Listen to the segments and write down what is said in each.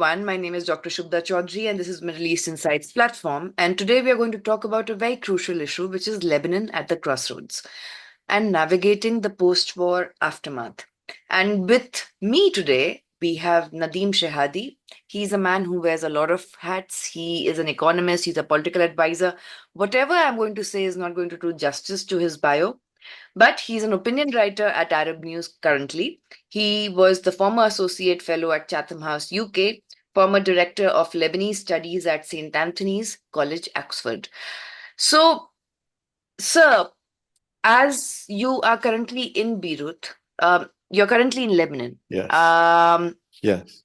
everyone. My name is Dr. Shubda Chaudhary, and this is Middle East Insights platform. And today we are going to talk about a very crucial issue, which is Lebanon at the crossroads and navigating the post-war aftermath. And with me today, we have Nadim Shehadi. He's a man who wears a lot of hats. He is an economist. He's a political advisor. Whatever I'm going to say is not going to do justice to his bio. But he's an opinion writer at Arab News currently. He was the former associate fellow at Chatham House, UK, former director of Lebanese studies at St. Anthony's College, Oxford. So, sir, as you are currently in Beirut, you're currently in Lebanon. Yes. Yes.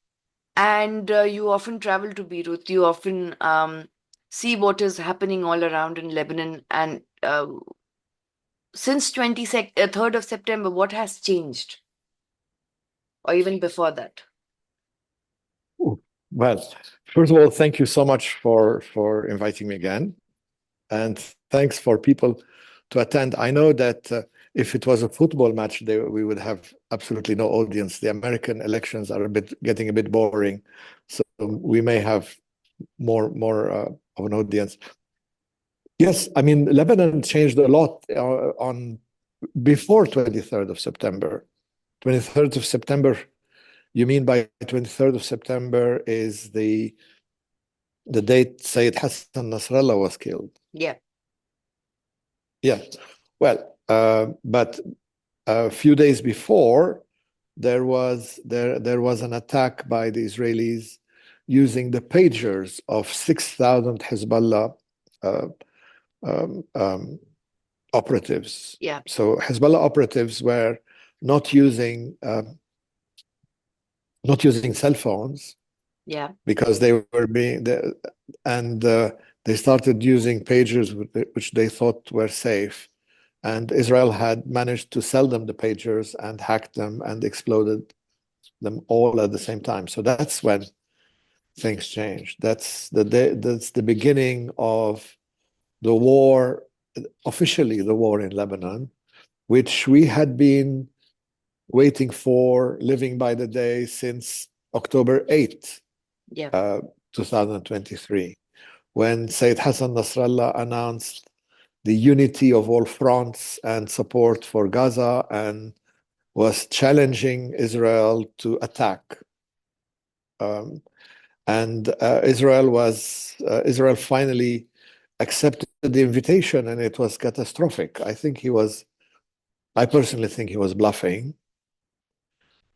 And you often travel to Beirut. You often see what is happening all around in Lebanon. And since 3rd of September, what has changed? Or even before that? Well, first of all, thank you so much for inviting me again. And thanks for people to attend. I know that if it was a football match, we would have absolutely no audience. The American elections are getting a bit boring. So we may have more of an audience. Yes, I mean, Lebanon changed a lot on before 23rd of September. 23rd of September, you mean by 23rd of September is the date Sayyid Hassan Nasrallah was killed? Yeah. Yeah. Well, but a few days before, there was an attack by the Israelis using the pagers of 6,000 Hezbollah operatives. Yeah. So Hezbollah operatives were not using cell phones. Yeah. Because they were they started using pagers which they thought were safe. And Israel had managed to sell them the pagers and hacked them and exploded them all at the same time. So that's when things changed. That's the beginning of the war, officially the war in Lebanon, which we had been waiting for, living by the day since October 8th. Yeah. 2023, when Sayyid Hassan Nasrallah announced the unity of all fronts and support for Gaza and was challenging Israel to attack. Israel finally accepted the invitation, and it was catastrophic. I personally think he was bluffing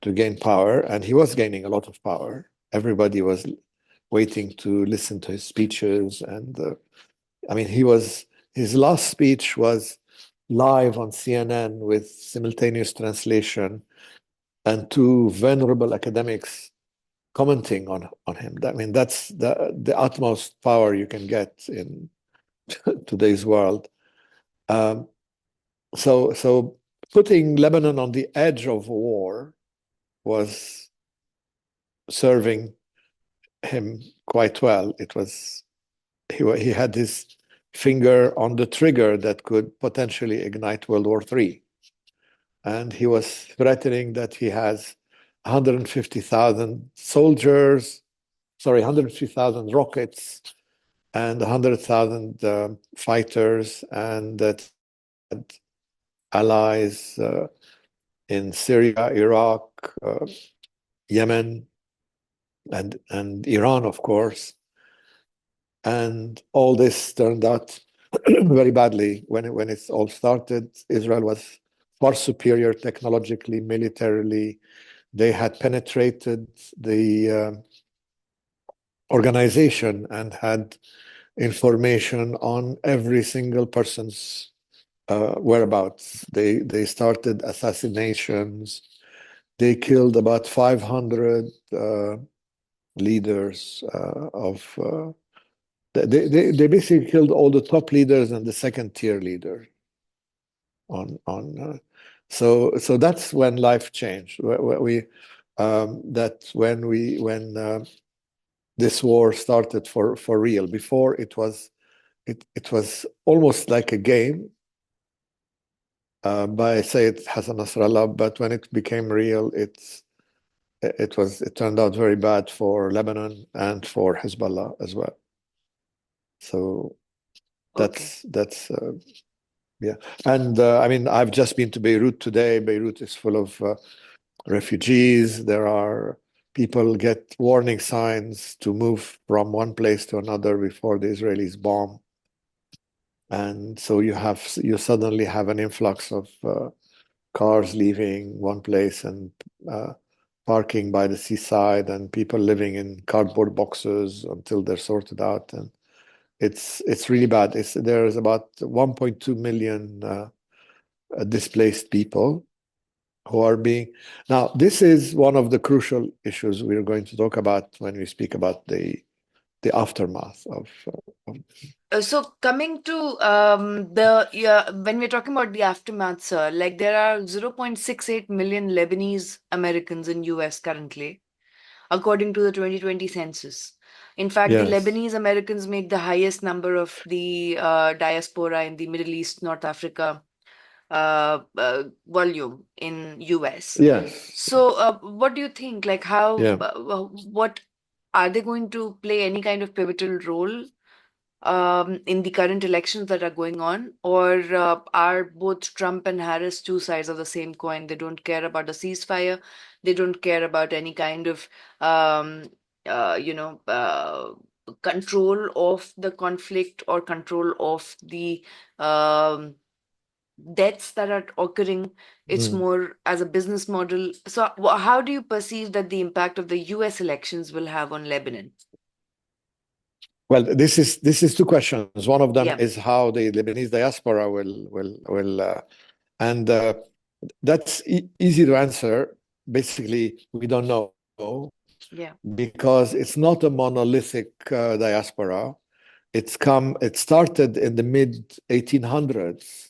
to gain power, and he was gaining a lot of power. Everybody was waiting to listen to his speeches. And I mean, his last speech was live on CNN with simultaneous translation and two venerable academics commenting on him. I mean, that's the utmost power you can get in today's world. So putting Lebanon on the edge of war was serving him quite well. He had his finger on the trigger that could potentially ignite World War III. And he was threatening that he has 150,000 soldiers, 150,000 rockets and 100,000 fighters, and that allies in Syria, Iraq, Yemen, and Iran, of course. And all this turned out very badly. When it all started, Israel was far superior technologically, militarily. They had penetrated the organization and had information on every single person's whereabouts. They started assassinations. They killed about 500 leaders they basically killed all the top leaders and the second tier leader so that's when life changed. When this war started for real. Before it was almost like a game by Sayyid Hassan Nasrallah, but when it became real, it turned out very bad for Lebanon and for Hezbollah as well. So Okay. that's yeah. And I mean, I've just been to Beirut today. Beirut is full of refugees. There are people get warning signs to move from one place to another before the Israelis bomb. And so you suddenly have an influx of cars leaving one place and parking by the seaside, and people living in cardboard boxes until they're sorted out. And it's really bad. There's about 1.2 million displaced people who are being. Now, this is one of the crucial issues we're going to talk about when we speak about the aftermath of So coming to when we're talking about the aftermath, sir, like there are 0.68 million Lebanese Americans in US currently, according to the 2020 census. In fact, the yes, Lebanese Americans make the highest number of the diaspora in the Middle East, North Africa volume in US. yes, So, what do you think? Like, yeah. what are they going to play any kind of pivotal role in the current elections that are going on, or are both Trump and Harris two sides of the same coin? They don't care about a ceasefire. They don't care about any kind of, um, you know, control of the conflict or control of the um, deaths that are occurring. It's Mm. more as a business model. So, how do you perceive that the impact of the US elections will have on Lebanon? Well, this is two questions. One of them Yeah, is how the Lebanese diaspora will and that's easy to answer. Basically, we don't know yeah, because it's not a monolithic diaspora. It started in the mid 1800s.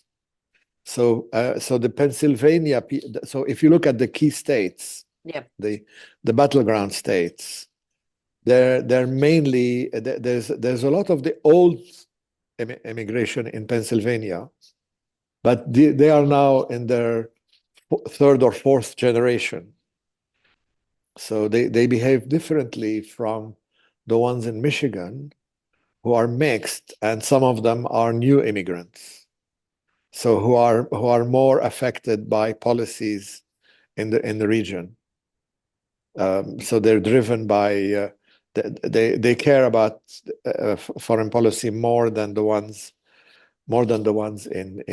So the Pennsylvania, so if you look at the key states, yeah. the battleground states, they're mainly there's a lot of the old immigration in Pennsylvania, but they are now in their third or fourth generation. So they behave differently from the ones in Michigan who are mixed, and some of them are new immigrants. So who are more affected by policies in the region. So they're driven by they care about foreign policy more than the ones in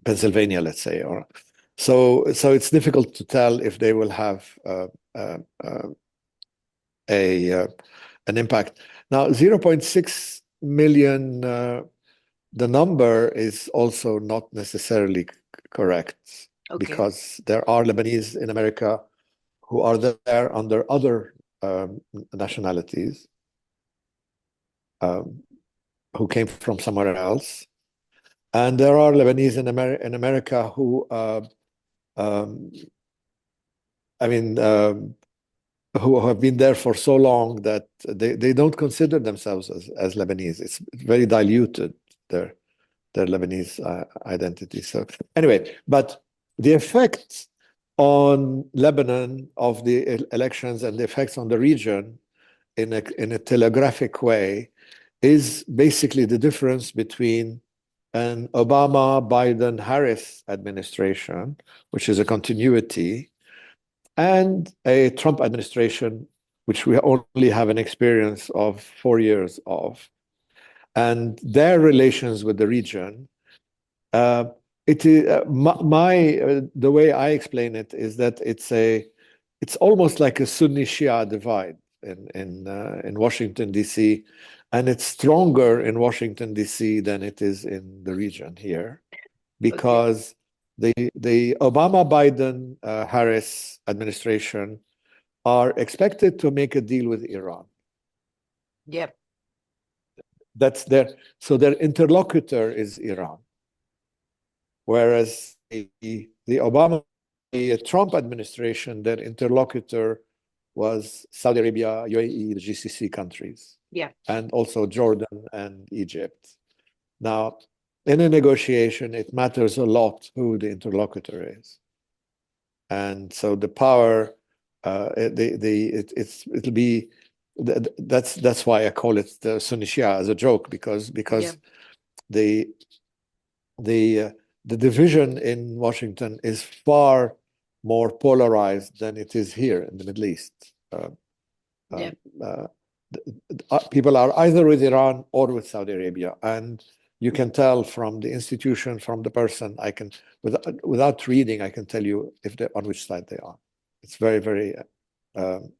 Pennsylvania, let's say. Or so it's difficult to tell if they will have uh, uh, a an impact. Now, 0.6 million. The number is also not necessarily correct Okay. because there are Lebanese in America who are there under other nationalities um, who came from somewhere else. And there are Lebanese in America who, um, I mean, who have been there for so long that they don't consider themselves as Lebanese. It's very diluted, their Lebanese identity. So anyway, but the effects on Lebanon of the elections and the effects on the region in a telegraphic way is basically the difference between an Obama, Biden, Harris administration, which is a continuity, and a Trump administration, which we only have an experience of 4 years of, and their relations with the region. Uh, it is the way I explain it is that it's almost like a Sunni Shia divide in Washington D.C., and it's stronger in Washington D.C. than it is in the region here Okay. because the Obama, Biden, Harris administration are expected to make a deal with Iran. Yep. That's their interlocutor is Iran. Whereas the Trump administration, their interlocutor was Saudi Arabia, UAE, the GCC countries, Yeah. and also Jordan and Egypt. Now, in a negotiation, it matters a lot who the interlocutor is. And so the power, it'll be, that's why I call it the Sunni Shia as a joke, because Yeah. the the the division in Washington is far more polarized than it is here in the Middle East. Yeah. Uh, People are either with Iran or with Saudi Arabia, and you can tell from the institution, from the person. I can, without reading, I can tell you if they on which side they are. It's very, very, um,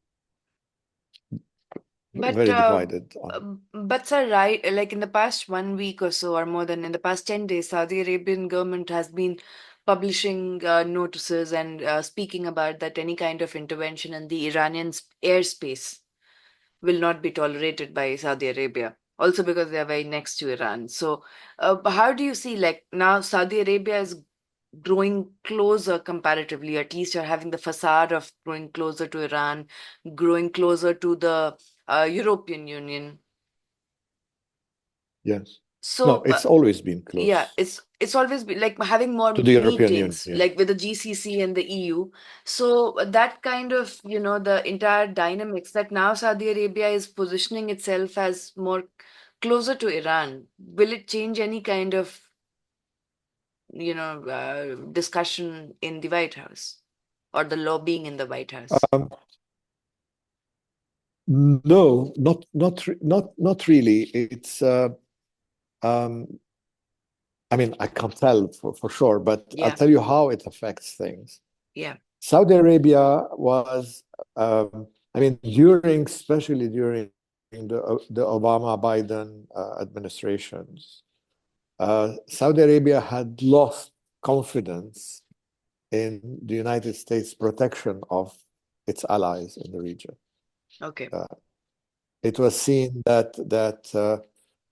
But very divided on. sir, right, like in the past 1 week or so, or more than in the past 10 days, Saudi Arabian government has been publishing notices and speaking about that any kind of intervention in the Iranian airspace will not be tolerated by Saudi Arabia. Also because they are very next to Iran. So, how do you see, like, now Saudi Arabia is growing closer comparatively, at least you're having the facade of growing closer to Iran, growing closer to the European Union. Yes. No, So, it's always been yeah, close it's always been like having to more the European meetings, Union. like with the GCC and the EU. So that kind of, the entire dynamics that now Saudi Arabia is positioning itself as more closer to Iran. Will it change any kind of, discussion in the White House or the lobbying in the White House? Um, no, not really. It's um, I mean, I can't tell for sure, but I'll Yeah, tell you how it affects things. yeah, Saudi Arabia was, I mean, especially during the Obama Biden administrations, Saudi Arabia had lost confidence in the United States' protection of its allies in the region. okay, Uh, it was seen that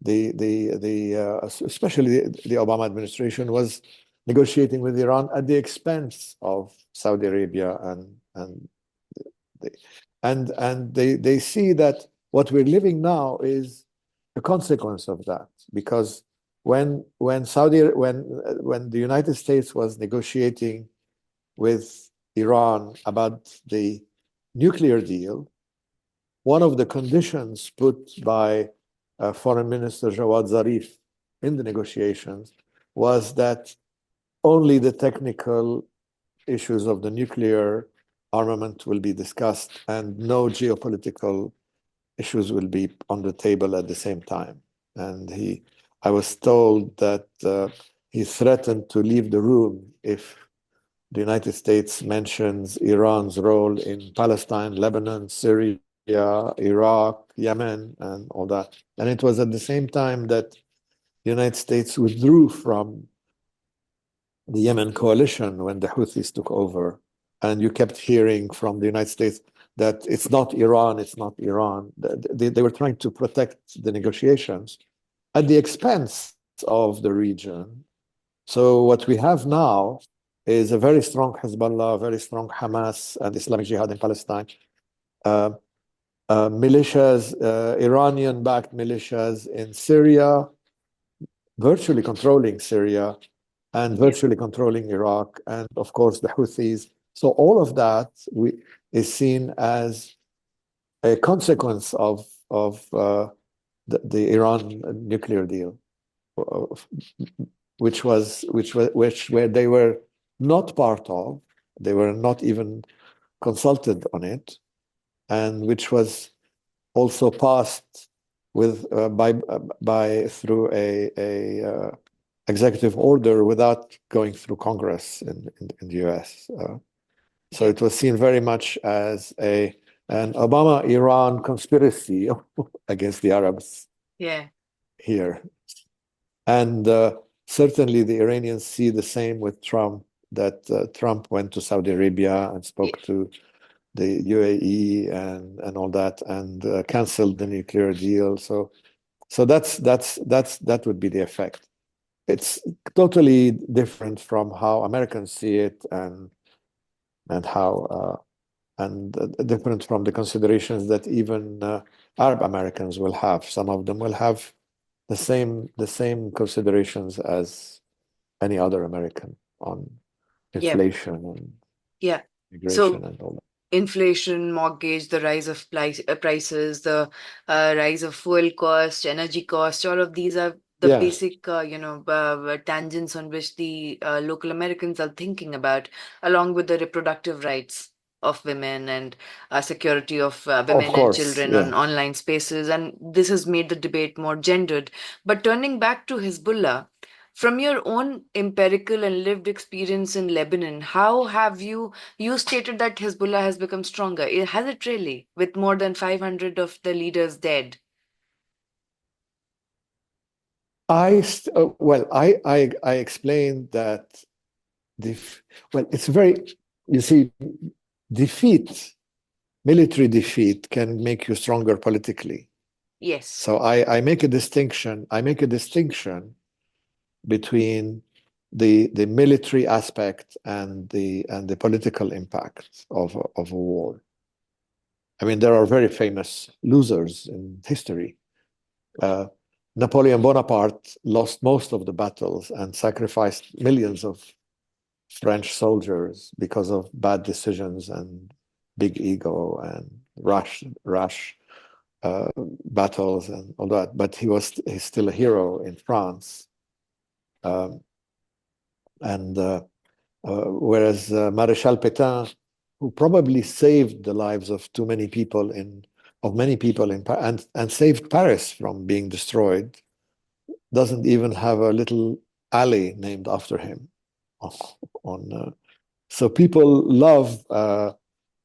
especially the Obama administration was negotiating with Iran at the expense of Saudi Arabia, they, they see that what we're living now is a consequence of that, because when the United States was negotiating with Iran about the nuclear deal, one of the conditions put by Foreign Minister Jawad Zarif in the negotiations was that only the technical issues of the nuclear armament will be discussed and no geopolitical issues will be on the table at the same time. And I was told that he threatened to leave the room if the United States mentions Iran's role in Palestine, Lebanon, Syria, Iraq, Yemen, and all that. And it was at the same time that the United States withdrew from the Yemen coalition when the Houthis took over. And you kept hearing from the United States that it's not Iran, it's not Iran. They were trying to protect the negotiations at the expense of the region. So what we have now is a very strong Hezbollah, very strong Hamas and Islamic Jihad in Palestine. Uh, Militias, Iranian-backed militias in Syria, virtually controlling Syria and yeah, virtually controlling Iraq, and of course the Houthis. So all of that is seen as a consequence of the Iran nuclear deal, which where they were not part of, they were not even consulted on it, and which was also passed with by through a executive order without going through Congress in the US. So yeah, it was seen very much as an Obama-Iran conspiracy against the Arabs yeah, here. And certainly the Iranians see the same with Trump, that Trump went to Saudi Arabia and yeah, spoke to the UAE and all that, and canceled the nuclear deal. So that would be the effect. It's totally different from how Americans see it, and how different from the considerations that even Arab Americans will have. Some of them will have the same considerations as any other American on yeah. inflation. Yeah. migration, So and all that. inflation, mortgage, the rise of prices, the rise of fuel cost, energy cost, all of these are the Yes, basic, tangents on which the local Americans are thinking about, along with the reproductive rights of women and security of of women and course. children Yeah. on online spaces. And this has made the debate more gendered. But turning back to Hezbollah, from your own empirical and lived experience in Lebanon, how have you stated that Hezbollah has become stronger. Has it really, with more than 500 of the leaders dead? I explained that it's very, you see, defeat, military defeat can make you stronger politically. Yes. So I make a distinction. I make a distinction between the military aspect and the political impact of a war. I mean, there are very famous losers in history. Uh, Napoleon Bonaparte lost most of the battles and sacrificed millions of French soldiers because of bad decisions and big ego and rash battles and all that. But he's still a hero in France. Um, and whereas Marechal Pétain, who probably saved the lives of many people and saved Paris from being destroyed, doesn't even have a little alley named after him. So people love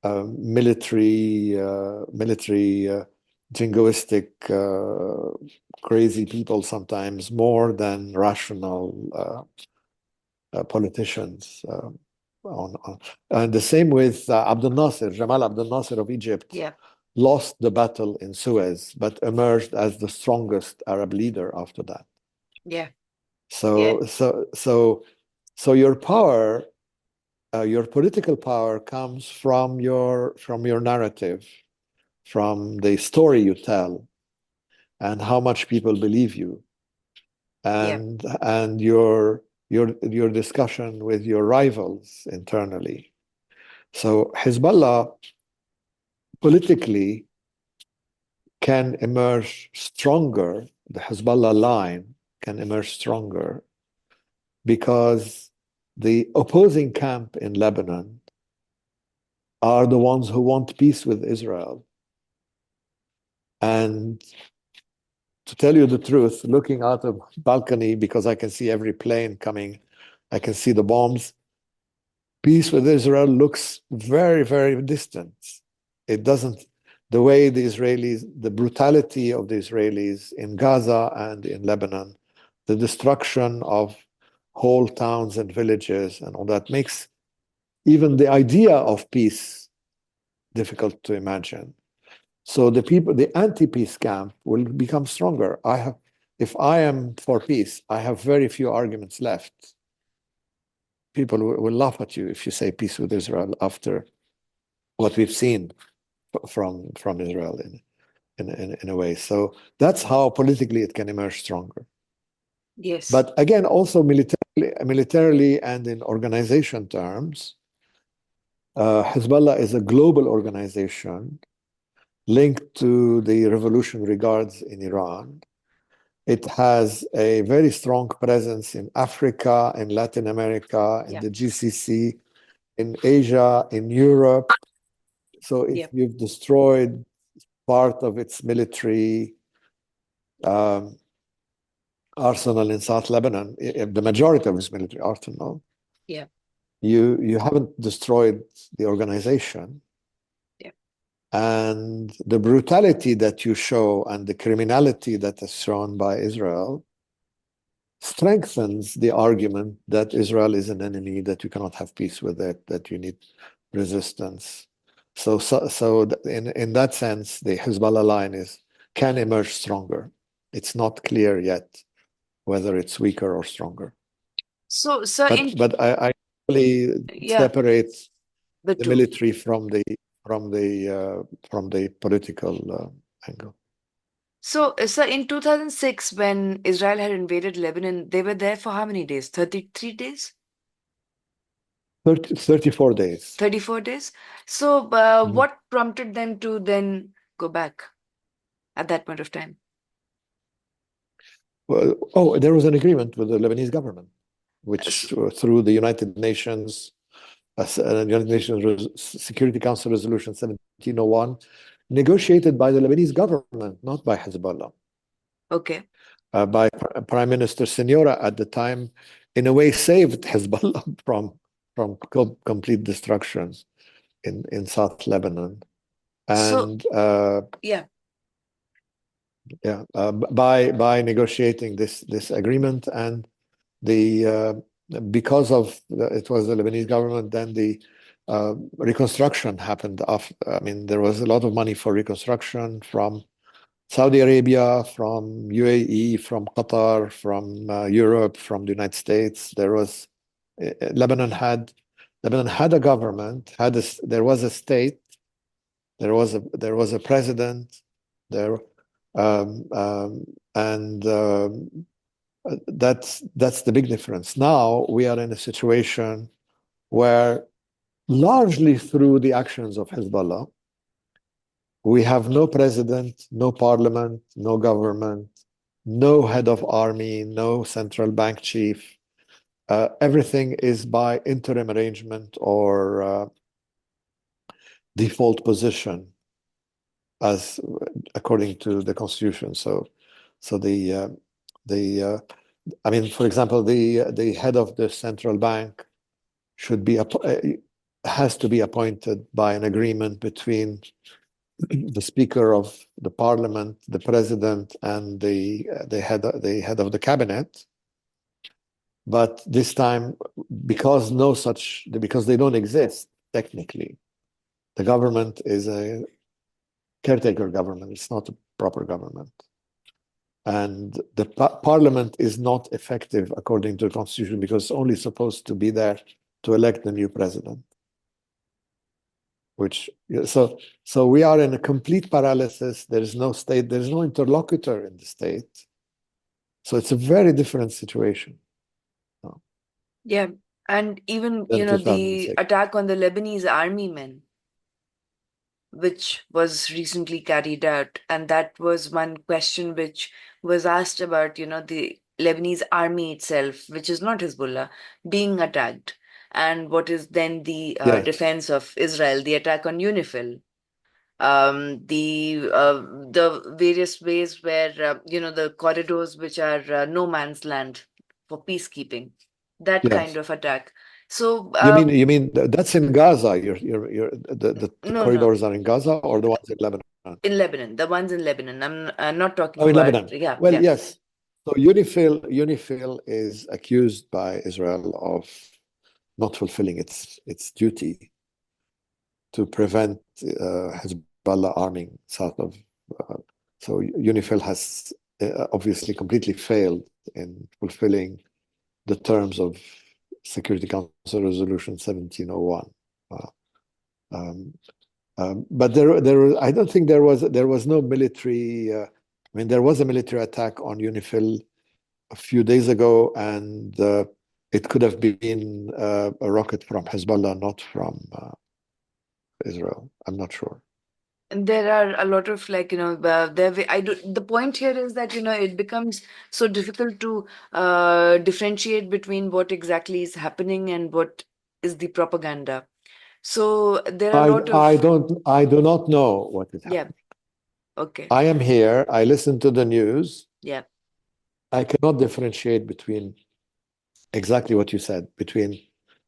military, jingoistic, crazy people sometimes more than rational politicians. And the same with Abdel Nasser, Jamal Abdel Nasser of Egypt, Yeah. lost the battle in Suez, but emerged as the strongest Arab leader after that. Yeah. Yeah. So, so, so, so your power, your political power comes from your narrative, from the story you tell, and how much people believe you, Yeah. and your discussion with your rivals internally. So Hezbollah politically can emerge stronger. The Hezbollah line can emerge stronger because the opposing camp in Lebanon are the ones who want peace with Israel. And to tell you the truth, looking out of balcony, because I can see every plane coming, I can see the bombs, peace with Israel looks very, very distant. It doesn't, the way the Israelis, the brutality of the Israelis in Gaza and in Lebanon, the destruction of whole towns and villages and all that makes even the idea of peace difficult to imagine. So the anti-peace camp will become stronger. If I am for peace, I have very few arguments left. People will laugh at you if you say peace with Israel after what we've seen from Israel in a way. So that's how politically it can emerge stronger. Yes. But again, also militarily and in organization terms, Hezbollah is a global organization linked to the revolutionary guards in Iran. It has a very strong presence in Africa, in Latin America, in Yeah. the GCC, in Asia, in Europe. So if Yeah. you've destroyed part of its military um, arsenal in South Lebanon, the majority of its military arsenal, Yeah. you haven't destroyed the organization. Yeah. And the brutality that you show and the criminality that is shown by Israel strengthens the argument that Israel is an enemy, that you cannot have peace with it, that you need resistance. So in that sense, the Hezbollah line can emerge stronger. It's not clear yet whether it's weaker or stronger. So But I really yeah, separate the the two. military from the political angle. So in 2006, when Israel had invaded Lebanon, they were there for how many days? 33 days? 34 days. 34 days. So, Mhm. what prompted them to then go back at that point of time? Well, oh, there was an agreement with the Lebanese government, S- which through the United Nations, United Nations Security Council Resolution 1701, negotiated by the Lebanese government, not by Hezbollah, Okay. by Prime Minister Senora at the time, in a way saved Hezbollah from complete destruction in South Lebanon. So, And yeah. yeah, by negotiating this agreement, and the because of it was the Lebanese government, then the reconstruction happened. I mean, there was a lot of money for reconstruction from Saudi Arabia, from UAE, from Qatar, from Europe, from the United States. There was Lebanon had a government, there was a state, there was a president, there and that's the big difference. Now we are in a situation where, largely through the actions of Hezbollah, we have no president, no parliament, no government, no head of army, no central bank chief. Everything is by interim arrangement or default position, as according to the constitution. So I mean, for example, the head of the central bank should be has to be appointed by an agreement between the Speaker of the Parliament, the President, and the head of the cabinet. But this time, because they don't exist technically, the government is a caretaker government. It's not a proper government, and the Parliament is not effective according to the Constitution because it's only supposed to be there to elect the new president. So we are in a complete paralysis. There is no state, there is no interlocutor in the state. So it's a very different situation Yeah. And even, than the 2006. attack on the Lebanese army men, which was recently carried out. And that was one question which was asked about, the Lebanese army itself, which is not Hezbollah, being attacked. And what is then the Yes, defense of Israel, the attack on UNIFIL, the various ways where, the corridors which are no man's land for peacekeeping, that kind yes. of attack. So, You mean that's in Gaza? The no, no, corridors are in Gaza or the ones in Lebanon? in Lebanon, the ones in Lebanon. I'm not talking Oh, in about, Lebanon. yeah, Well, yeah. yes. So UNIFIL is accused by Israel of not fulfilling its duty to prevent Hezbollah arming south of. Uh, so UNIFIL has obviously completely failed in fulfilling the terms of Security Council Resolution 1701. Uh, um, but I don't think there was no military. I mean, there was a military attack on UNIFIL a few days ago, and it could have been a rocket from Hezbollah, not from Israel. I'm not sure. And there are a lot of, like, the point here is that, it becomes so difficult to differentiate between what exactly is happening and what is the propaganda. So there are a I lot I of, don't I do not know what is yeah, happening. okay, I am here. I listen to the news. yeah. I cannot differentiate between exactly what you said, between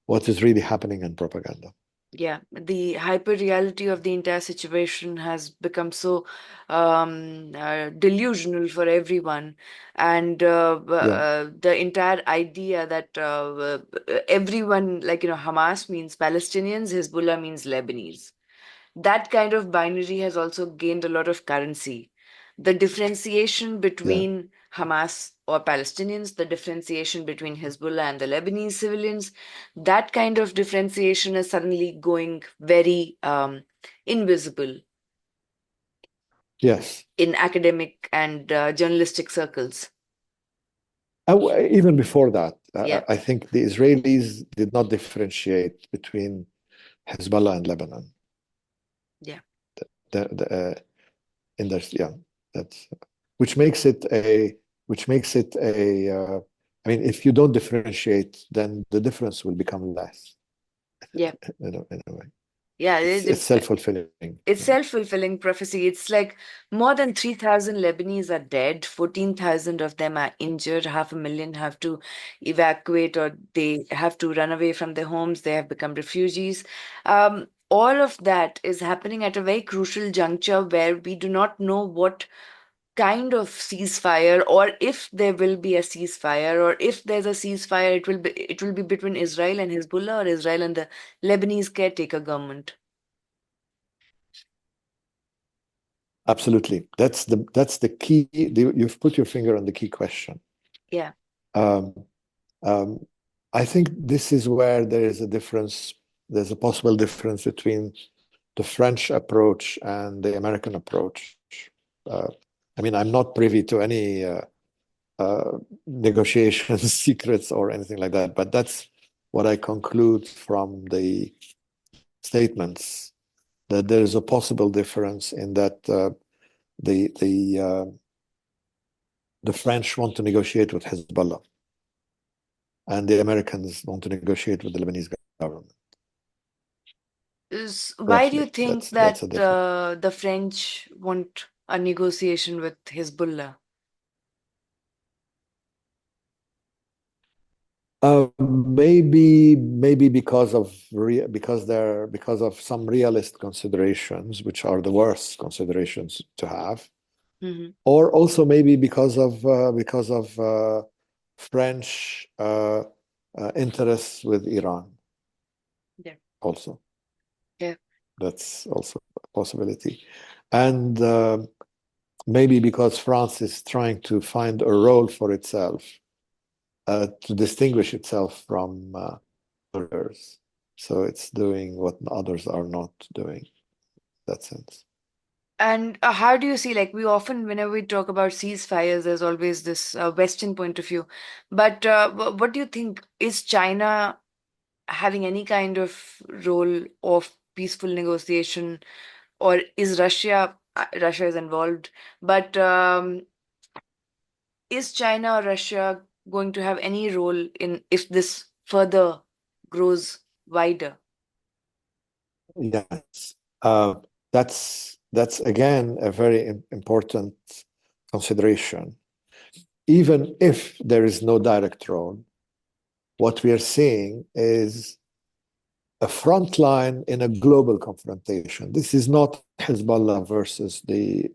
what is really happening and propaganda. Yeah, the hyper reality of the entire situation has become so delusional for everyone. And Yeah. the entire idea that everyone, like, Hamas means Palestinians, Hezbollah means Lebanese. That kind of binary has also gained a lot of currency. The differentiation Yeah. between Hamas or Palestinians, the differentiation between Hezbollah and the Lebanese civilians, that kind of differentiation is suddenly going very invisible Yes. in academic and journalistic circles. Even before that, Yeah, I think the Israelis did not differentiate between Hezbollah and Lebanon. yeah, The, in their, yeah, that's which makes it a which makes it a. I mean, if you don't differentiate, then the difference will become less. yeah, In a way, yeah. it's self-fulfilling. It's self-fulfilling prophecy. It's like more than 3,000 Lebanese are dead, 14,000 of them are injured, 500,000 have to evacuate or they have to run away from their homes, they have become refugees. All of that is happening at a very crucial juncture where we do not know what kind of ceasefire, or if there will be a ceasefire, or if there's a ceasefire, it will be between Israel and Hezbollah, or Israel and the Lebanese caretaker government. Absolutely, that's the key. You've put your finger on the key question. Yeah. Um, um, I think this is where there is a difference. There's a possible difference between the French approach and the American approach. Uh, I mean, I'm not privy to any negotiations secrets or anything like that, but that's what I conclude from the statements, that there is a possible difference in that the the uh, the French want to negotiate with Hezbollah, and the Americans want to negotiate with the Lebanese government. Why do you Roughly, think that's that a difference. the French want a negotiation with Hezbollah? Maybe because of some realist considerations, which are the worst considerations to have, Hmm. or also maybe because of French interests with Iran. Yeah. Also, Yeah. that's also a possibility, and maybe because France is trying to find a role for itself to distinguish itself from others. So it's doing what others are not doing in that sense. And how do you see, like, we often, whenever we talk about ceasefires, there's always this Western point of view. But what do you think? Is China having any kind of role of peaceful negotiation, or is Russia is involved, but is China or Russia going to have any role in if this further grows wider? Yes, that's again a very important consideration. Even if there is no direct role, what we are seeing is a front line in a global confrontation. This is not Hezbollah versus the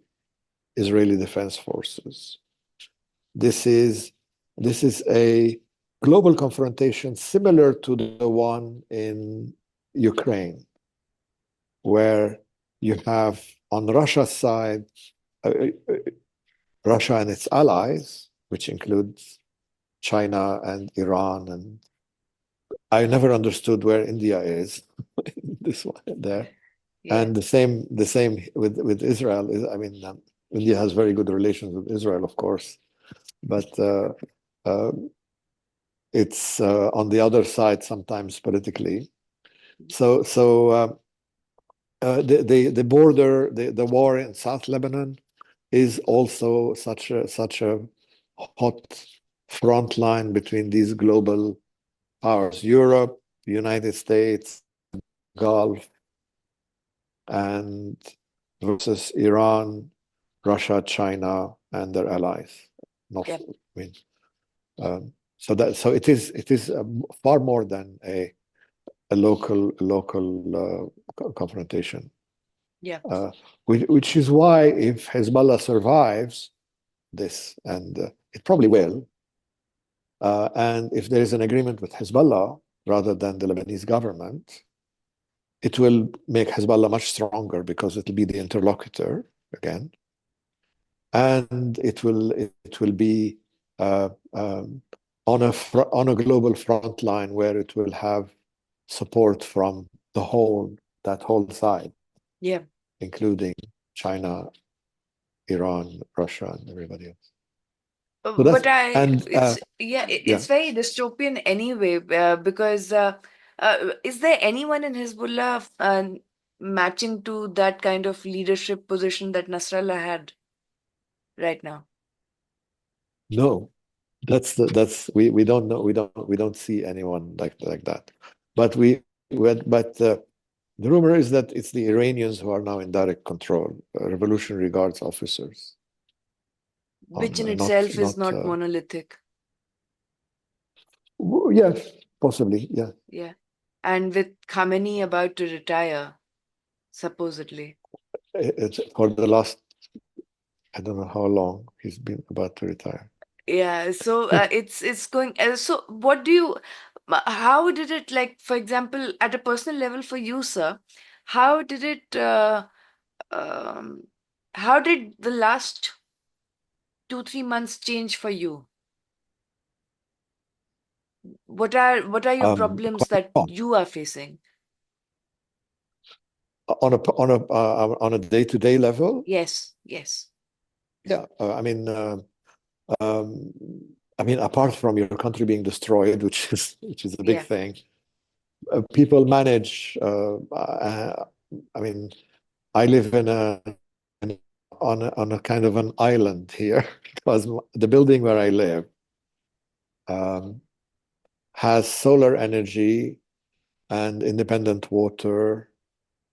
Israeli Defense Forces. This is this is a global confrontation similar to the one in Ukraine, where you have on Russia's side uh, uh, Russia and its allies, which includes China and Iran, and I never understood where India is this one there. Yeah. And the same with Israel. I mean, India has very good relations with Israel, of course, but uh, it's on the other side sometimes politically. So the border, the war in South Lebanon is also such a hot front line between these global powers, Europe, the United States, Gulf, and versus Iran, Russia, China, and their allies. Not, Yeah. I mean, so it is far more than a local confrontation. Yeah. Uh, which is why if Hezbollah survives this, and it probably will, and if there is an agreement with Hezbollah rather than the Lebanese government, it will make Hezbollah much stronger because it will be the interlocutor again, and it will be uh, um, on a global front line where it will have support from that whole side, Yeah. including China, Iran, Russia, and everybody else. So But that's and it's yeah. very dystopian anyway, because is there anyone in Hezbollah matching to that kind of leadership position that Nasrallah had right now? No, that's we don't know, we don't see anyone like that. But the rumor is that it's the Iranians who are now in direct control, Revolutionary Guards officers. Which in Not itself is not not monolithic. yes, possibly, yeah. Yeah. And with Khamenei about to retire, supposedly. It's for the last, I don't know how long he's been about to retire. Yeah, so it's going. So, what do you? How did it, like, for example, at a personal level for you, sir? How did it? Um, how did the last 2, 3 months change for you? What are your problems Quite that you are facing? on a day-to-day level. Yes, yes, Yeah, um, apart from your country being destroyed, which is a big yeah, thing, people manage. I mean, I live on a kind of an island here because the building where I live um, has solar energy and independent water,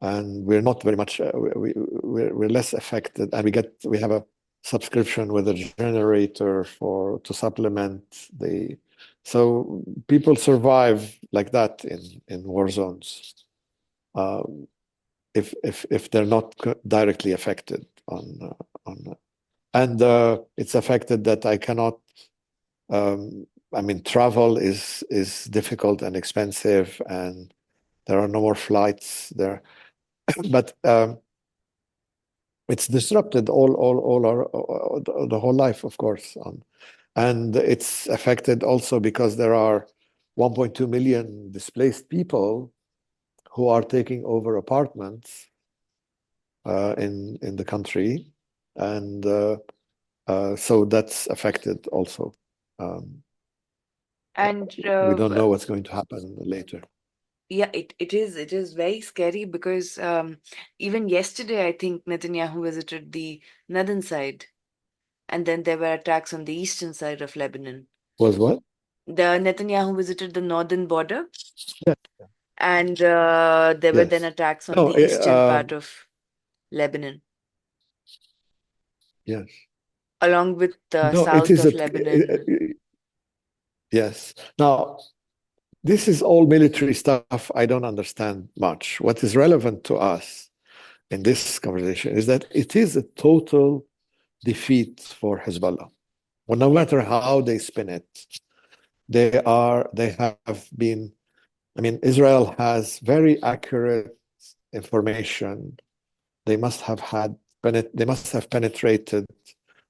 and we're not very much we're less affected, and we have a subscription with a generator for to supplement the so people survive like that in war zones, um, if they're not directly affected on and it's affected that I cannot travel is difficult and expensive, and there are no more flights there. But it's disrupted all our the whole life, of course, and it's affected also because there are 1.2 million displaced people who are taking over apartments in the country, and so that's affected also. Um, and we don't know what's going to happen later. yeah, it is very scary because even yesterday, I think Netanyahu visited the northern side, and then there were attacks on the eastern side of Lebanon. Was what? The Netanyahu visited the northern border, Yeah. and there were then Yes. attacks on No. the eastern part of Lebanon, Yes. along with the No. It south is of Lebanon. yes. Now, this is all military stuff. I don't understand much. What is relevant to us in this conversation is that it is a total defeat for Hezbollah. Well, no Yeah, matter how they spin it, they have been. I mean, Israel has very accurate information. They must have they must have penetrated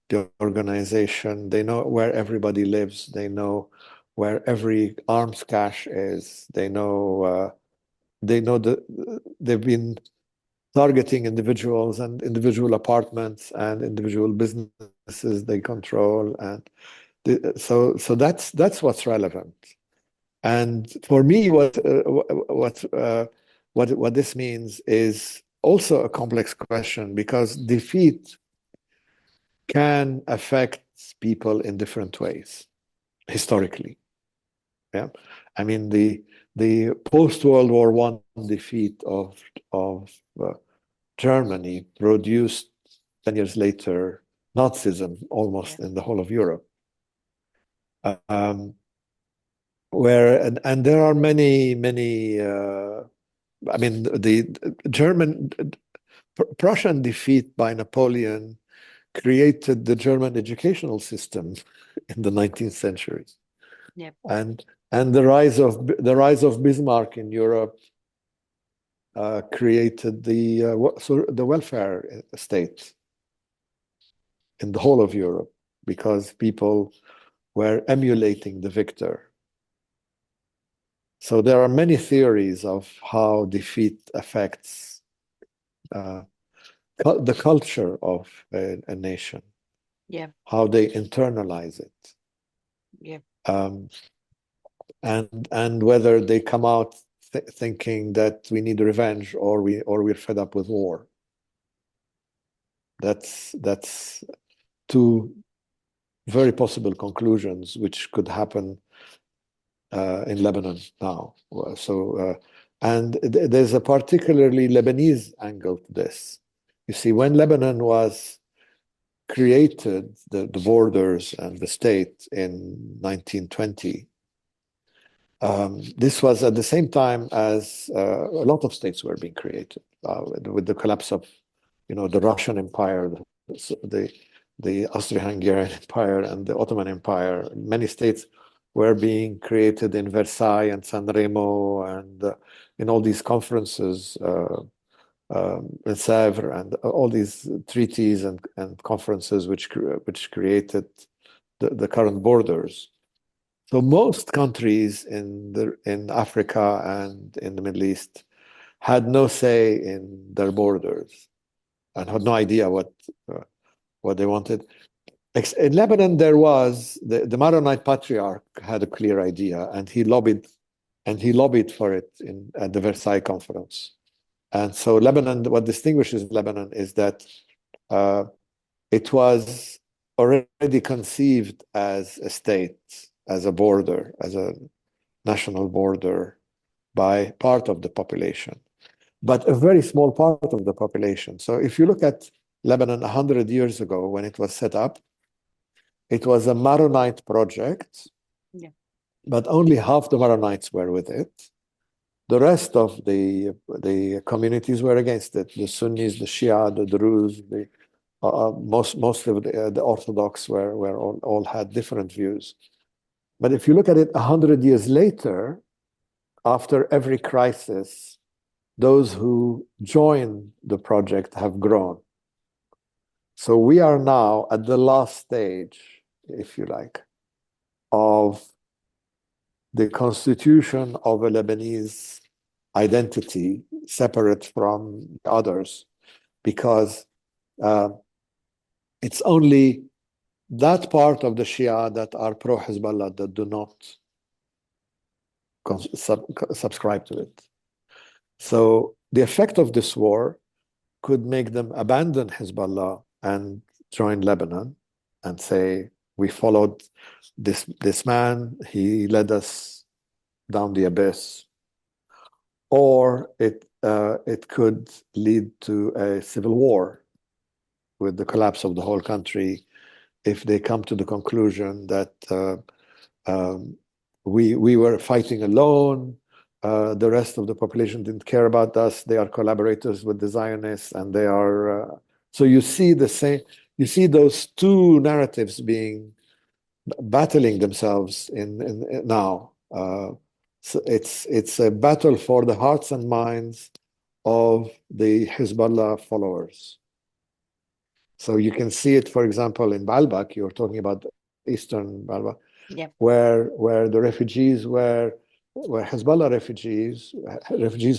the organization. They know where everybody lives. They know where every arms cache is. They know that they've been targeting individuals and individual apartments and individual businesses they control, and so that's what's relevant. And for me, what this means is also a complex question because defeat can affect people in different ways historically. Yeah, I mean the post World War One defeat of Germany produced 10 years later Nazism yeah, almost in the whole of Europe. Um, where and there are many. The German Prussian defeat by Napoleon created the German educational system in the 19th century, yeah. and the rise of Bismarck in Europe created the welfare state in the whole of Europe because people were emulating the victor. So there are many theories of how defeat affects uh, the culture of a nation. Yeah. how they internalize it, Yeah. um, and whether they come out thinking that we need revenge or we're fed up with war. That's two very possible conclusions which could happen in Lebanon now. And there's a particularly Lebanese angle to this. You see, when Lebanon was created, the borders and the state in 1920, this was at the same time as a lot of states were being created with the collapse of, the Russian Empire, the the Austro-Hungarian Empire and the Ottoman Empire. Many states were being created in Versailles and San Remo and in all these conferences, in Sèvres, and all these treaties and conferences which created the current borders. So most countries in Africa and in the Middle East had no say in their borders and had no idea what they wanted. In Lebanon, there was the Maronite patriarch had a clear idea, and he lobbied for it at the Versailles Conference. And so Lebanon, what distinguishes Lebanon is that it was already conceived as a state, as a border, as a national border by part of the population, but a very small part of the population. So if you look at Lebanon 100 years ago when it was set up, it was a Maronite project, Yeah. but only half the Maronites were with it. The rest of the communities were against it. The Sunnis, the Shia, the Druze, most of the Orthodox were all had different views. But if you look at it 100 years later, after every crisis, those who join the project have grown. So we are now at the last stage, if you like, of the constitution of a Lebanese identity separate from others, because it's only that part of the Shia that are pro-Hezbollah that do not subscribe to it. So the effect of this war could make them abandon Hezbollah and join Lebanon and say, we followed this man, he led us down the abyss. Or it could lead to a civil war with the collapse of the whole country if they come to the conclusion that we were fighting alone, the rest of the population didn't care about us, they are collaborators with the Zionists, and they are. So you see those two narratives battling themselves in now. So it's a battle for the hearts and minds of the Hezbollah followers. So you can see it, for example, in Baalbek. You're talking about eastern Baalbek, Yeah. where the refugees were Hezbollah refugees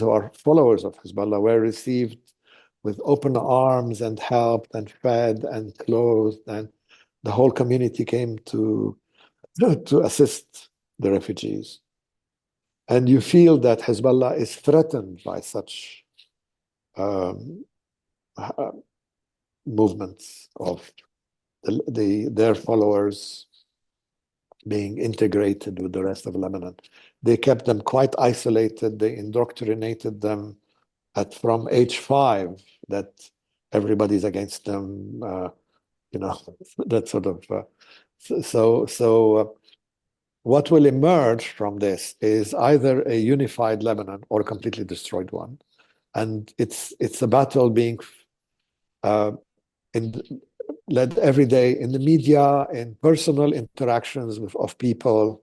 who are followers of Hezbollah were received with open arms and helped and fed and clothed, and the whole community came to assist the refugees. And you feel that Hezbollah is threatened by such um, movements of their followers being integrated with the rest of Lebanon. They kept them quite isolated. They indoctrinated them from age 5 that everybody's against them. That sort of. What will emerge from this is either a unified Lebanon or a completely destroyed one, and it's a battle being led every day in the media, in personal interactions of people,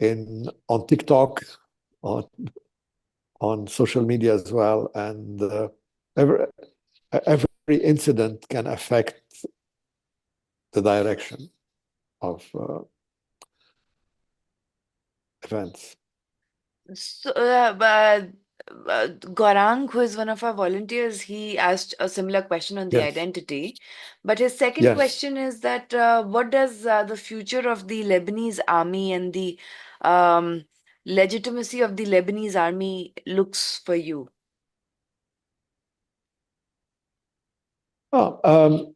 on TikTok, on social media as well, and every incident can affect the direction of events. So, Gaurang, who is one of our volunteers, he asked a similar question on the Yes, identity. But his second yes. question is that what does the future of the Lebanese army and the um, legitimacy of the Lebanese army looks for you? Oh,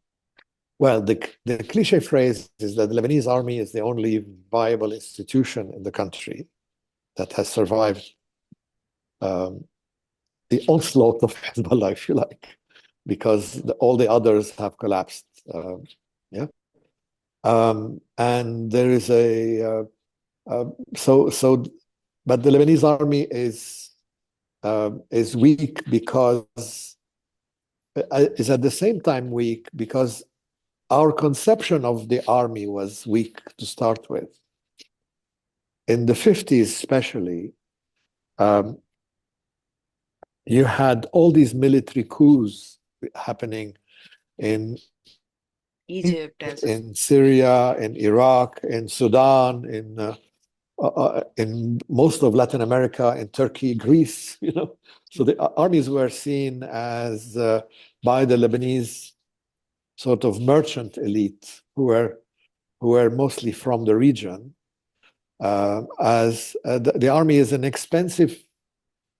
well, the cliche phrase is that the Lebanese army is the only viable institution in the country that has survived um, the onslaught of Hezbollah, if you like, because all the others have collapsed. Yeah, and there is uh, so, but the Lebanese army is weak because is at the same time weak because our conception of the army was weak to start with. In the 50s, especially, um, you had all these military coups happening in Egypt Egypt, as well. in Syria, in Iraq, in Sudan, in most of Latin America, in Turkey, Greece. So the armies were seen as by the Lebanese sort of merchant elite who were mostly from the region, as the army is an expensive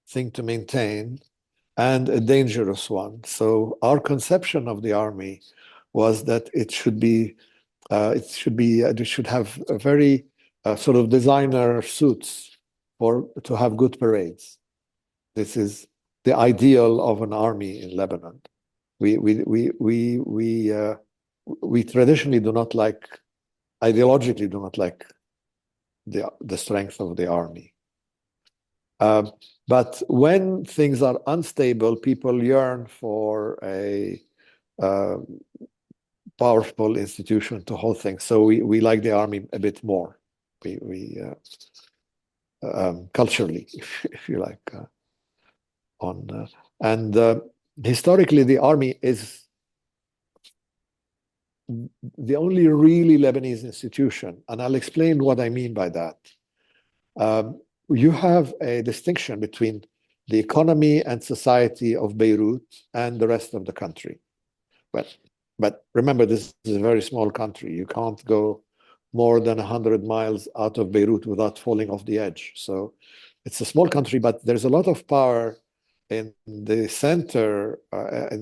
thing to maintain and a dangerous one. So our conception of the army was that it should have a very sort of designer suits to have good parades. This is the ideal of an army in Lebanon. We we we we we uh, we traditionally do not like, ideologically do not like the strength of the army. Um, but when things are unstable, people yearn for a uh, powerful institution to hold things. So we like the army a bit more. We culturally, if you like, on and historically the army is the only really Lebanese institution, and I'll explain what I mean by that. You have a distinction between the economy and society of Beirut and the rest of the country. But but remember, this is a very small country. You can't go more than 100 miles out of Beirut without falling off the edge. So it's a small country, but there's a lot of power in the center,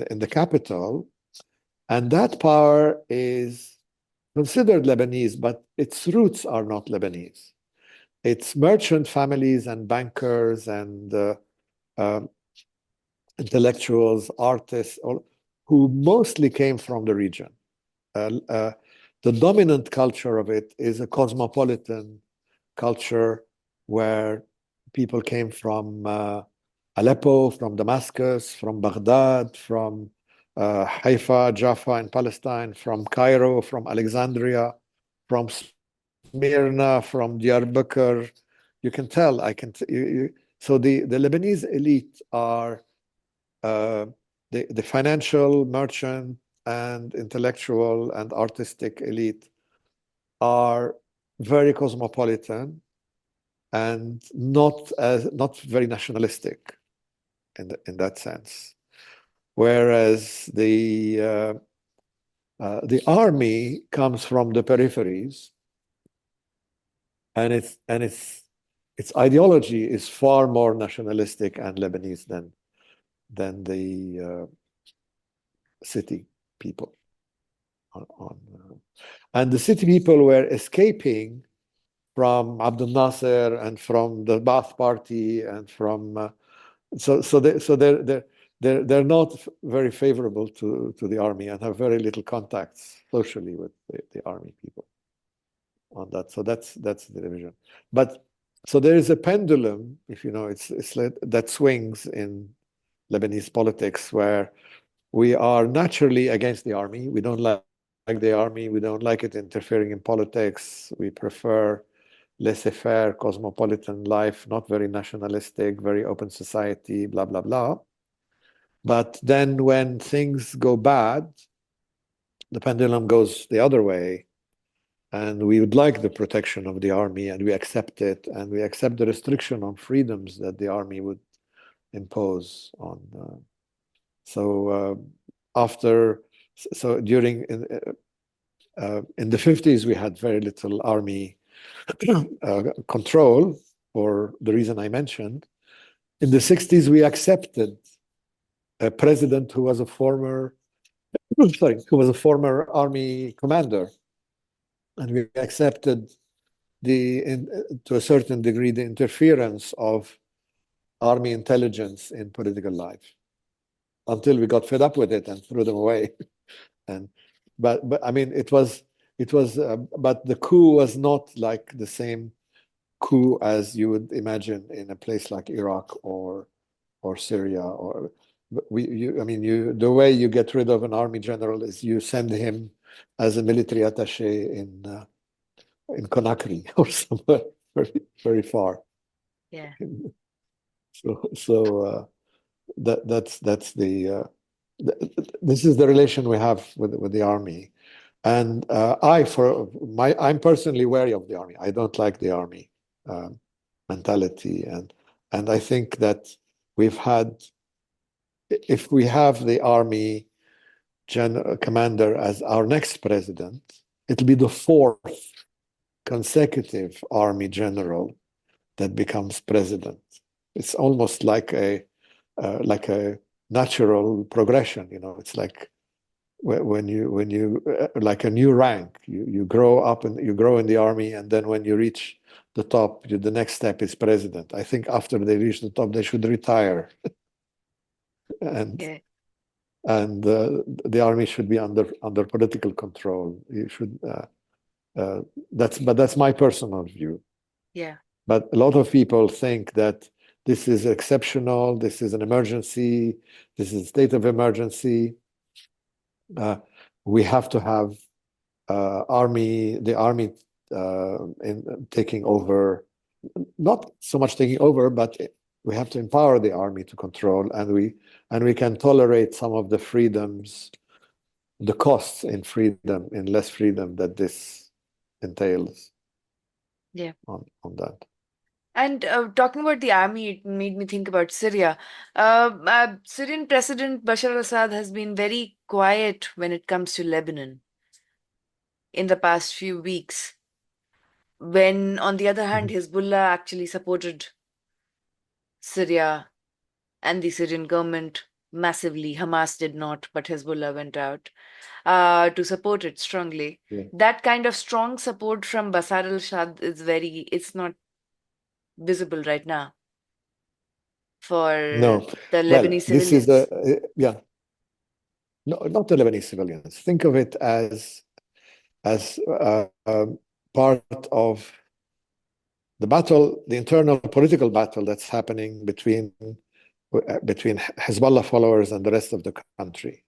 in the capital, and that power is considered Lebanese, but its roots are not Lebanese. It's merchant families and bankers and um, intellectuals, artists, who mostly came from the region. Uh, uh, the dominant culture of it is a cosmopolitan culture where people came from Aleppo, from Damascus, from Baghdad, from Haifa, Jaffa in Palestine, from Cairo, from Alexandria, from Smyrna, from Diyarbakir. You can tell, so the Lebanese elite are uh, the financial, merchant, and intellectual and artistic elite are very cosmopolitan and not very nationalistic in that sense. Whereas the army comes from the peripheries, and its ideology is far more nationalistic and Lebanese than the city people. And the city people were escaping from Abdel Nasser and from the Ba'ath Party and from they're not very favorable to the army and have very little contacts socially with the army people on that. So that's the division. But so there is a pendulum, if you know, it's like, that swings in Lebanese politics where we are naturally against the army. We don't like the army. We don't like it interfering in politics. We prefer laissez-faire, cosmopolitan life, not very nationalistic, very open society, blah, blah, blah. But then when things go bad, the pendulum goes the other way. And we would like the protection of the army, and we accept it, and we accept the restriction on freedoms that the army would impose on. So after, so during in the 50s, we had very little army control for the reason I mentioned. In the 60s, we accepted a president who was a former, who was a former army commander, and we accepted to a certain degree, the interference of army intelligence in political life, until we got fed up with it and threw them away. And but I mean, but the coup was not like the same coup as you would imagine in a place like Iraq or Syria or I mean, the way you get rid of an army general is you send him as a military attaché in Conakry or somewhere very far. Yeah. So that's the this is the relation we have with the army. And I'm personally wary of the army. I don't like the army mentality, and I think that if we have the army commander as our next president, it'll be the fourth consecutive army general that becomes president. It's almost like a natural progression. It's like when you like a new rank. You grow up and you grow in the army, and then when you reach the top, the next step is president. I think after they reach the top, they should retire, and Yeah. The army should be under political control. You should. That's my personal view. Yeah. But a lot of people think that this is exceptional, this is an emergency, this is a state of emergency. We have to have the army taking over, not so much taking over, but we have to empower the army to control, and we can tolerate some of the freedoms, the costs in freedom, in less freedom that this entails. Yeah. On that. And talking about the army, it made me think about Syria. Syrian President Bashar al-Assad has been very quiet when it comes to Lebanon in the past few weeks. When, on the other hand, Hezbollah actually supported Syria and the Syrian government massively. Hamas did not, but Hezbollah went out to support it strongly. Yeah. That kind of strong support from Bashar al-Assad it's not visible right now for No. the Well, Lebanese this is civilians. yeah. No, not the Lebanese civilians. Think of it as part of the battle, the internal political battle that's happening between Hezbollah followers and the rest of the country.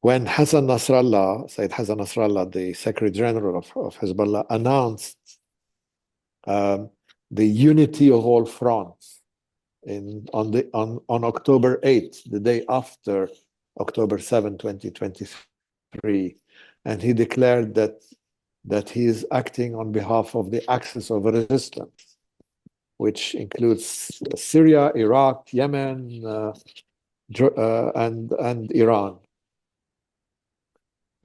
When Sayyid Hassan Nasrallah, the Secretary General of Hezbollah, announced the unity of all fronts on October 8th, the day after October 7, 2023, and he declared that he is acting on behalf of the axis of resistance, which includes Syria, Iraq, Yemen, and Iran.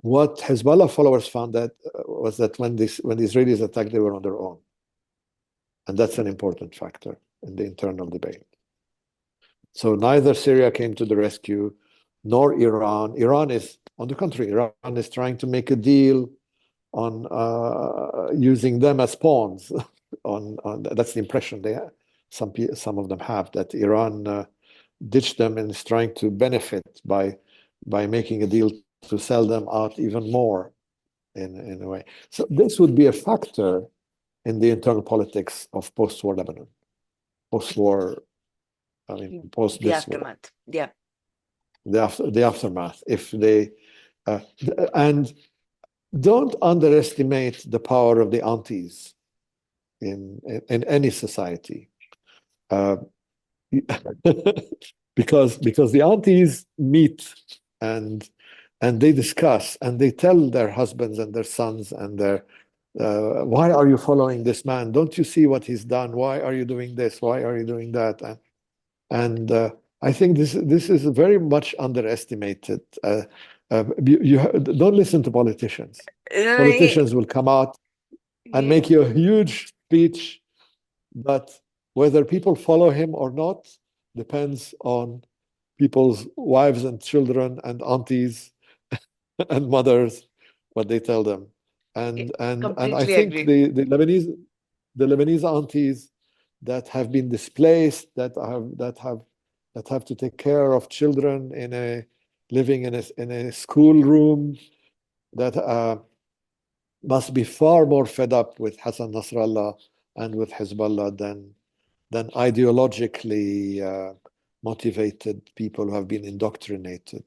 What Hezbollah followers found was that when the Israelis attacked, they were on their own, and that's an important factor in the internal debate. So neither Syria came to the rescue, nor Iran. Iran is, on the contrary, Iran is trying to make a deal on using them as pawns. That's the impression they have. Some of them have, that Iran ditched them and is trying to benefit by making a deal to sell them out even more in a way. So this would be a factor in the internal politics of post-war Lebanon, post-war. I mean, post The this war, aftermath. Yeah. the aftermath. If they and don't underestimate the power of the aunties in any society, because the aunties meet and they discuss and they tell their husbands and their sons and their why are you following this man? Don't you see what he's done? Why are you doing this? Why are you doing that? And I think this is very much underestimated. Don't listen to politicians. Uh, Politicians will come out and yeah, make you a huge speech, but whether people follow him or not depends on people's wives and children and aunties and mothers, what they tell them. yeah, And I completely think agree. the Lebanese aunties that have been displaced, that have to take care of children in a living in a schoolroom, that must be far more fed up with Hassan Nasrallah and with Hezbollah than ideologically motivated people who have been indoctrinated.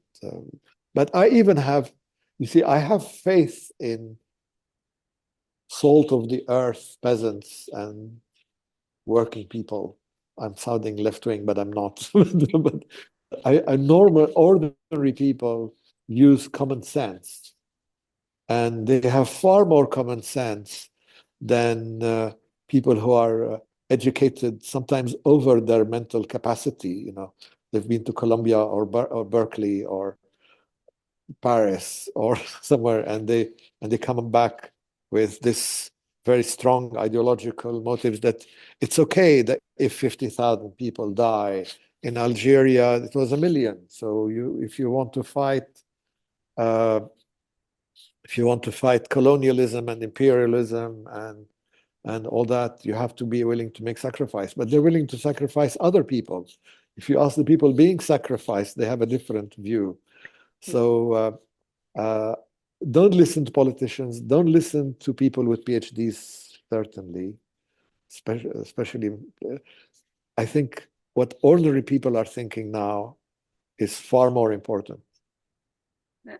But I even have, you see, I have faith in salt of the earth peasants and working people. I'm sounding left wing, but I'm not. But normal, ordinary people use common sense, and they have far more common sense than people who are educated sometimes over their mental capacity. You know, they've been to Columbia or Berkeley or Paris or somewhere, and they come back with this very strong ideological motives that it's okay that if 50,000 people die in Algeria, it was 1 million. So if you want to fight, uh, if you want to fight colonialism and imperialism and all that, you have to be willing to make sacrifice. But they're willing to sacrifice other people. If you ask the people being sacrificed, they have a different view. So uh, don't listen to politicians. Don't listen to people with PhDs, certainly, especially. I think what ordinary people are thinking now is far more important.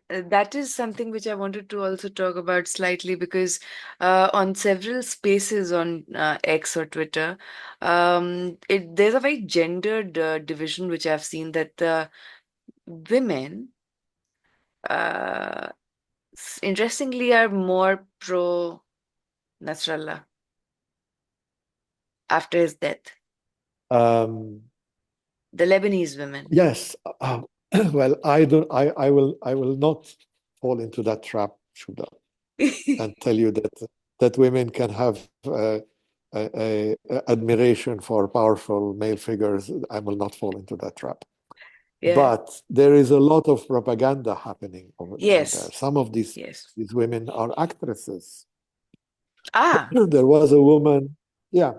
That is something which I wanted to also talk about slightly because on several spaces on X or Twitter, there's a very gendered division which I've seen that the women, uh, interestingly, are more pro Nasrallah after his death. Um, The Lebanese women. yes. Well, I don't. I will not fall into that trap, Shuda, and tell you that women can have admiration for powerful male figures. I will not fall into that trap. Yeah. But there is a lot of propaganda happening over there. Yes. Some of Yes. these women are actresses. Ah. There was a woman, yeah.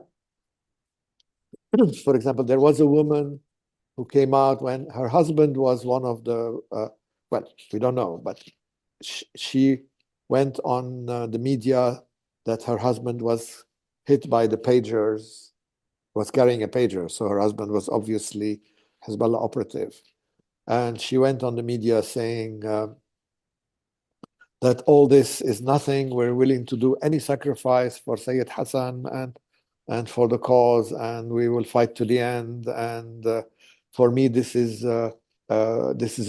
For example, there was a woman who came out when her husband was one of the, well, we don't know, but she went on the media that her husband was hit by the pagers, was carrying a pager. So her husband was obviously Hezbollah operative. And she went on the media saying that all this is nothing. We're willing to do any sacrifice for Sayyid Hassan and for the cause, and we will fight to the end. And for me, this is a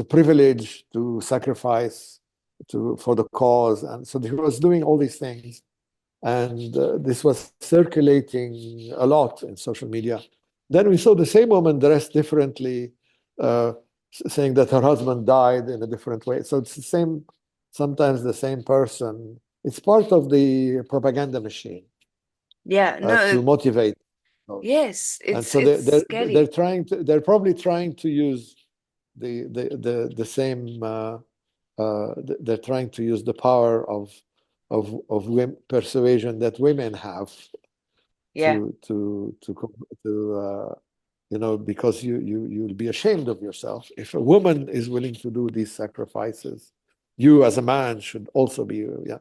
privilege to sacrifice for the cause. And so he was doing all these things, and this was circulating a lot in social media. Then we saw the same woman dressed differently, uh, saying that her husband died in a different way. So it's the same, sometimes the same person. It's part of the propaganda machine Yeah. No. to motivate. Yes. And It's so it's they're scary. trying to, they're probably trying to use the same. They're trying to use the power of persuasion that women have Yeah. to you know, because you'll be ashamed of yourself if a woman is willing to do these sacrifices. You as a man should also be, yeah.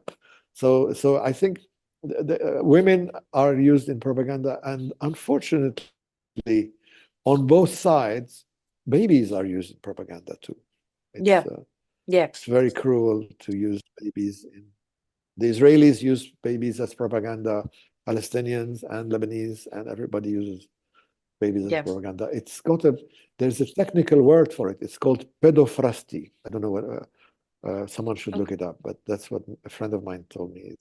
So I think women are used in propaganda, and unfortunately, on both sides, babies are used in propaganda too. It's Yeah. Yeah. it's very cruel to use babies in. The Israelis use babies as propaganda. Palestinians and Lebanese and everybody uses babies as Yeah. propaganda. There's a technical word for it. It's called pedophrasty. I don't know what, someone should look Okay. it up, but that's what a friend of mine told me.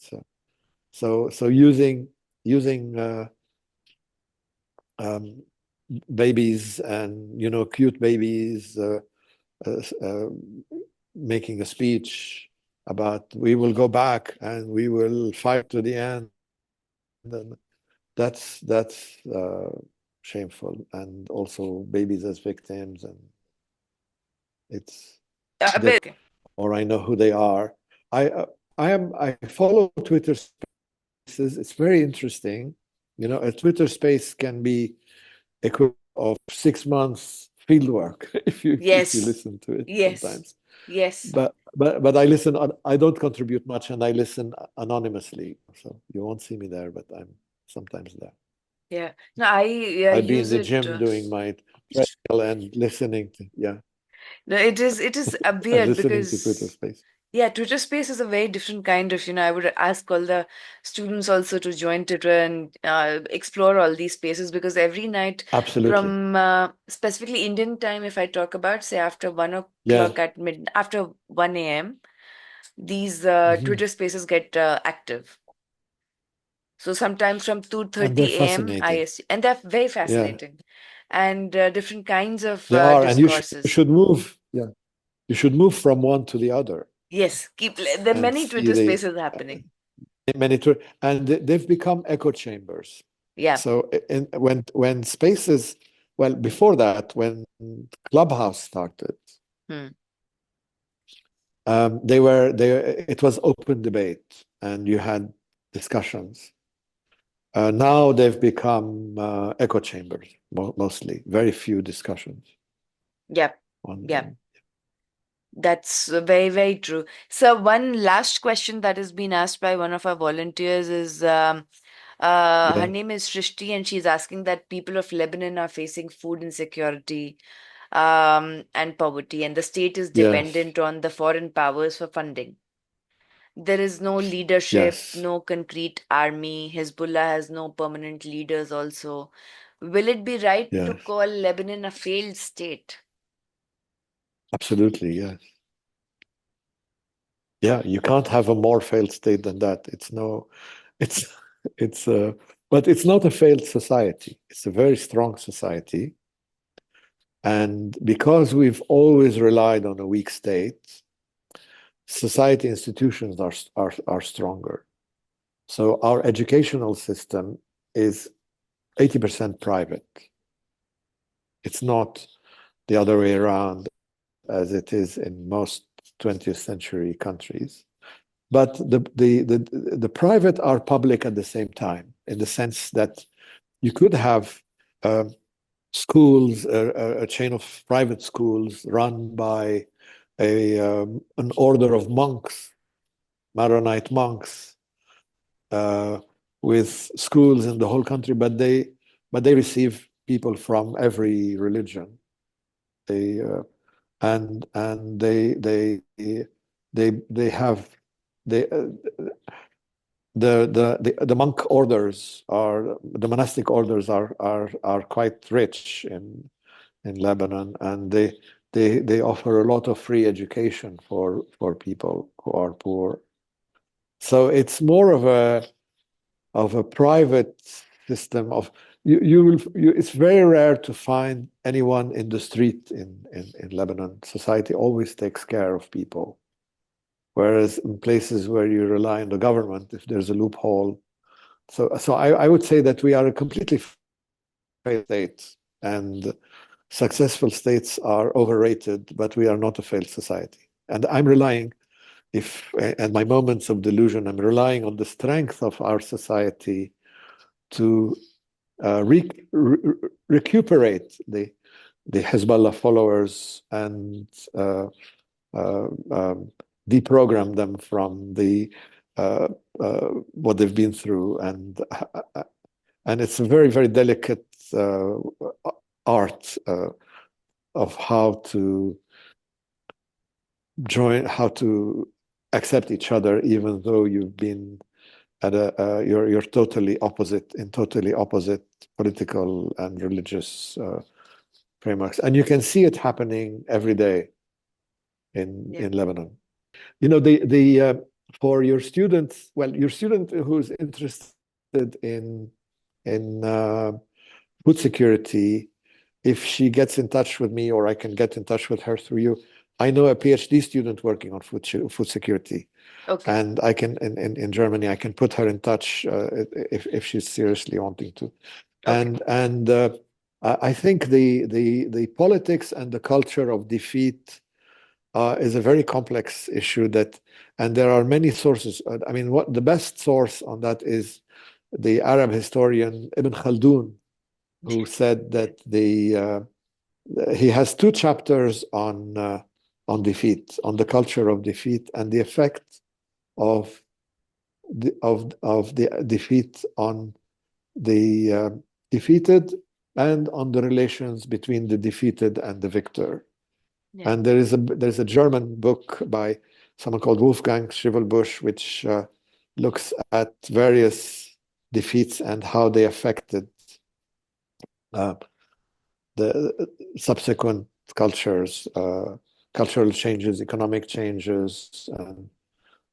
So using um, babies and, cute babies uh, uh, making a speech about we will go back and we will fight to the end. And that's shameful, and also babies as victims, and it's that, Okay. or I know who they are. I uh, I follow Twitter Spaces. It's very interesting. A Twitter space can be equivalent of 6 months field work if you Yes. listen to it Yes. sometimes. Yes. But I listen. I don't contribute much, and I listen anonymously. So you won't see me there, but I'm sometimes there. Yeah. No, I I'd be in use the it. gym doing my treadmill and listening to, yeah, No, it is and weird listening to Twitter because Space. yeah, Twitter Space is a very different kind of, I would ask all the students also to join Twitter and explore all these spaces because every night Absolutely. from specifically Indian time, if I talk about, say after 1 o'clock Yeah. at after 1 a.m., these Mhm. Twitter spaces get active. So sometimes from And they're 2:30 a.m. fascinating. IST, and they're very Yeah, fascinating and different kinds of they are. And you discourses. should move. Yeah. You should move from one to the other Yes, there are and many see Twitter the spaces happening. many, and they've become echo chambers. Yeah. So when spaces, well, before that, when Clubhouse started, Hmm. it was open debate and you had discussions. Now they've become echo chambers, mostly. Very few discussions Yeah. on Yeah. them. That's very, very true. So, one last question that has been asked by one of our volunteers is her Yeah. name is Shrishti, and she's asking that people of Lebanon are facing food insecurity and poverty, and the state is Yes. dependent on the foreign powers for funding. There is no leadership, Yes. no concrete army. Hezbollah has no permanent leaders, also. Will it be right to Yes. call Lebanon a failed state? Absolutely. Yes. Yeah. You can't have a more failed state than that. It's, it's, but it's not a failed society. It's a very strong society. And because we've always relied on a weak state, society institutions are stronger. So our educational system is 80% private. It's not the other way around as it is in most 20th century countries. But the private are public at the same time, in the sense that you could have schools, a chain of private schools run by an order of monks, Maronite monks, uh, with schools in the whole country, but they receive people from every religion. They and they have they the monk orders are the monastic orders are quite rich in Lebanon, and they offer a lot of free education for people who are poor. So it's more of a private system of it's very rare to find anyone in the street in Lebanon. Society always takes care of people. Whereas in places where you rely on the government, if there's a loophole. So I would say that we are a completely failed state, and successful states are overrated, but we are not a failed society. And I'm relying, if and my moments of delusion, I'm relying on the strength of our society to recuperate the Hezbollah followers and deprogram them from uh, what they've been through, and it's a very, very delicate art of how to accept each other, even though you've been you're totally opposite political and religious frameworks, and you can see it happening every day Yeah. in Lebanon. The for your students, well, your student who's interested in food security, if she gets in touch with me or I can get in touch with her through you, I know a PhD student working on food security, Okay. and I can in Germany I can put her in touch if she's seriously wanting to, Okay. and I think the politics and the culture of defeat is a very complex issue and there are many sources. I mean, what the best source on that is the Arab historian Ibn Khaldun, who said that he has two chapters on defeat, on the culture of defeat and the effect of the defeat on the defeated and on the relations between the defeated and the victor. Yeah. And there's a German book by someone called Wolfgang Schivelbusch, which looks at various defeats and how they affected uh, the subsequent cultures, cultural changes, economic changes,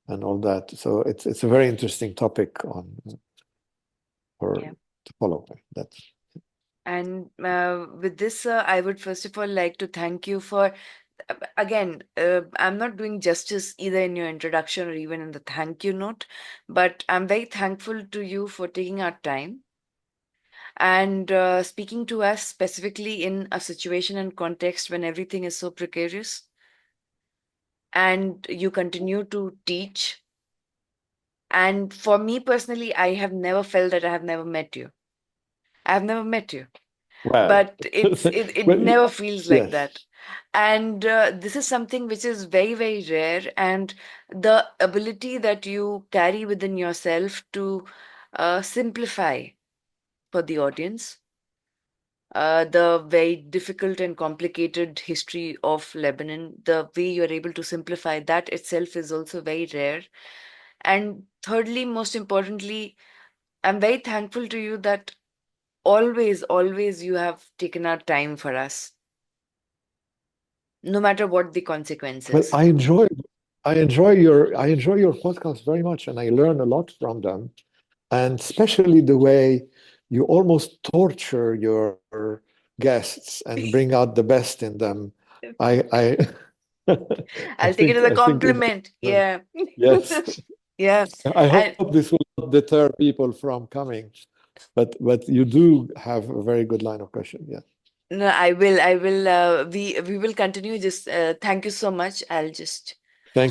and all that. So it's a very interesting topic Yeah. to follow. That's And with this, I would first of all like to thank you for, again, I'm not doing justice either in your introduction or even in the thank you note, but I'm very thankful to you for taking our time and speaking to us specifically in a situation and context when everything is so precarious. And you continue to teach. And for me personally, I have never felt that I have never met you. I have never met you, well, but it well, never feels like yes. that. And this is something which is very, very rare. And the ability that you carry within yourself to simplify for the audience the very difficult and complicated history of Lebanon, the way you're able to simplify that itself is also very rare. And thirdly, most importantly, I'm very thankful to you that always, always you have taken out time for us, no matter what the Well, consequences. I enjoy your podcast very much, and I learn a lot from them, and especially the way you almost torture your guests and bring out the best in them. I I'll take it as a I think it's compliment. good. Yeah. Yes. Yeah. I hope And this will not deter people from coming, but you do have a very good line of question. Yeah. no, I will, we will continue. Just thank you so much. I'll just